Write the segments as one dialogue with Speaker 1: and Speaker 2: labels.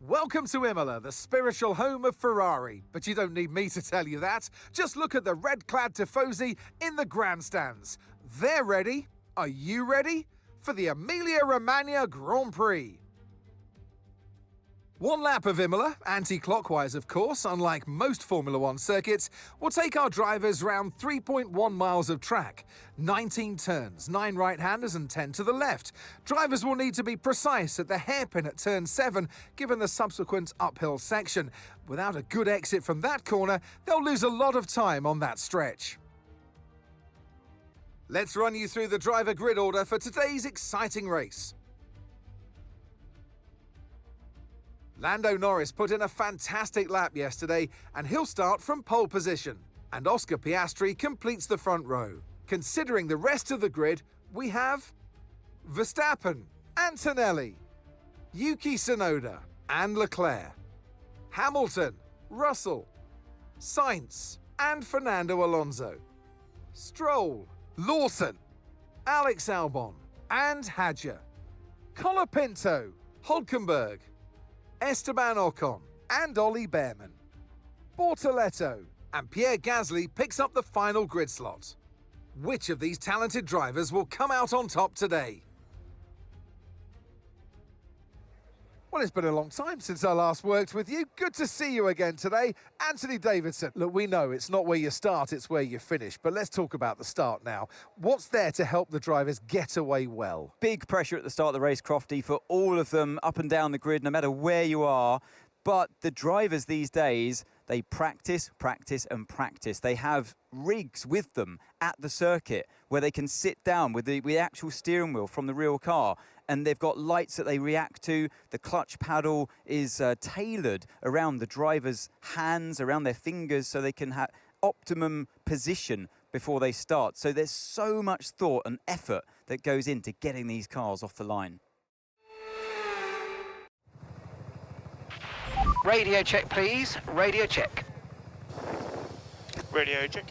Speaker 1: Welcome to Imola, the spiritual home of Ferrari. But you don't need me to tell you that. Just look at the red-clad Tifosi in the grandstands. They're ready. Are you ready? For the Emilia-Romagna Grand Prix. One lap of Imola, anti-clockwise of course, unlike most Formula One circuits, will take our drivers round 3.1 miles of track. 19 turns, 9 right-handers and 10 to the left. Drivers will need to be precise at the hairpin at turn 7, given the subsequent uphill section. Without a good exit from that corner, they'll lose a lot of time on that stretch. Let's run you through the driver grid order for today's exciting race. Lando Norris put in a fantastic lap yesterday and he'll start from pole position. And Oscar Piastri completes the front row. Considering the rest of the grid, we have Verstappen, Antonelli, Yuki Tsunoda and Leclerc, Hamilton, Russell, Sainz and Fernando Alonso, Stroll, Lawson, Alex Albon and Hadjar, Colapinto, Hülkenberg, Esteban Ocon and Ollie Behrman, Bortoletto and Pierre Gasly picks up the final grid slot. Which of these talented drivers will come out on top today? Well, it's been a long time since I last worked with you. Good to see you again today. Anthony Davidson. Look, we know it's not where you start, it's where you finish. But let's talk about the start now. What's there to help the drivers get away well?
Speaker 2: Big pressure at the start of the race, Crofty, for all of them up and down the grid, no matter where you are. But the drivers these days, they practice, practice and practice. They have rigs with them at the circuit where they can sit down with the actual steering wheel from the real car. And they've got lights that they react to. The clutch paddle is tailored around the driver's hands, around their fingers, so they can have optimum position before they start. So there's so much thought and effort that goes into getting these cars off the line.
Speaker 3: Radio check, please. Radio check.
Speaker 4: Radio check.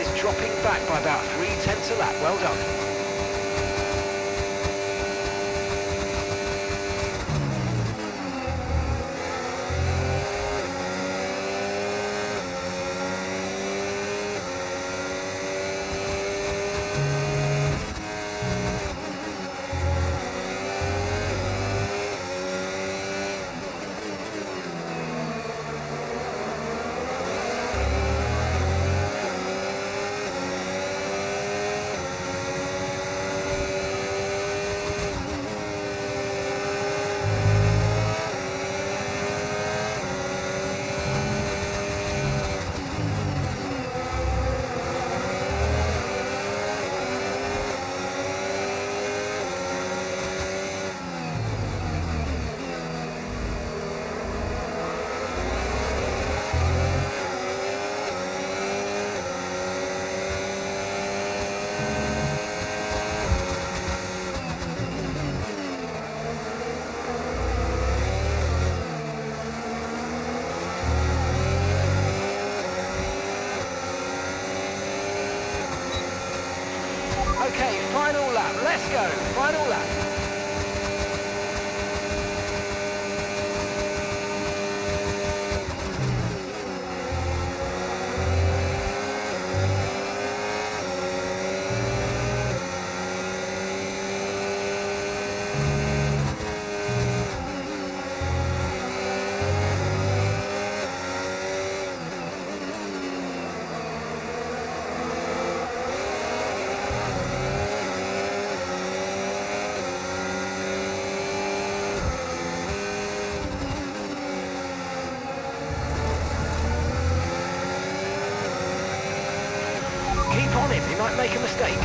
Speaker 3: is dropping back by about 3/10 a lap. Well done. Okay, final lap. Let's go. Final lap. Keep on him, he might make a mistake.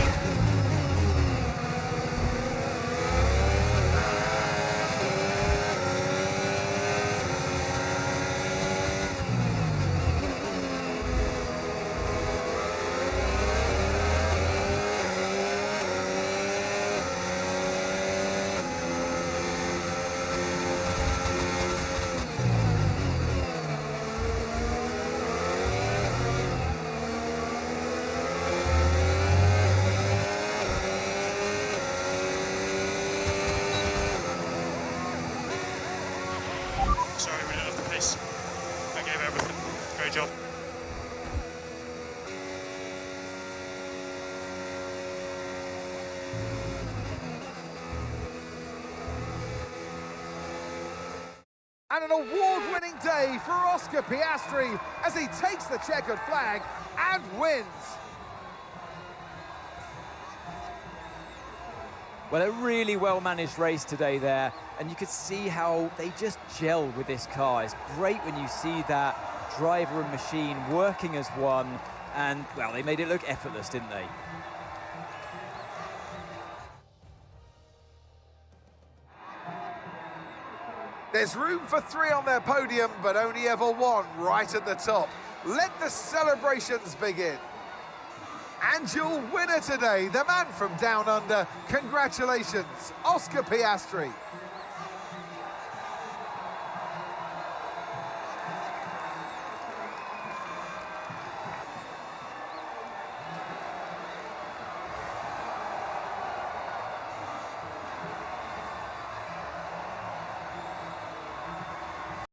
Speaker 4: Sorry, we didn't have the pace. I gave everything. Great job.
Speaker 1: And an award-winning day for Oscar Piastri as he takes the checkered flag and wins.
Speaker 2: Well, a really well-managed race today there, and you could see how they just gel with this car. It's great when you see that driver and machine working as one, and, well, they made it look effortless, didn't they?
Speaker 1: There's room for 3 on their podium, but only ever 1 right at the top. Let the celebrations begin. And your winner today, the man from Down Under. Congratulations, Oscar Piastri.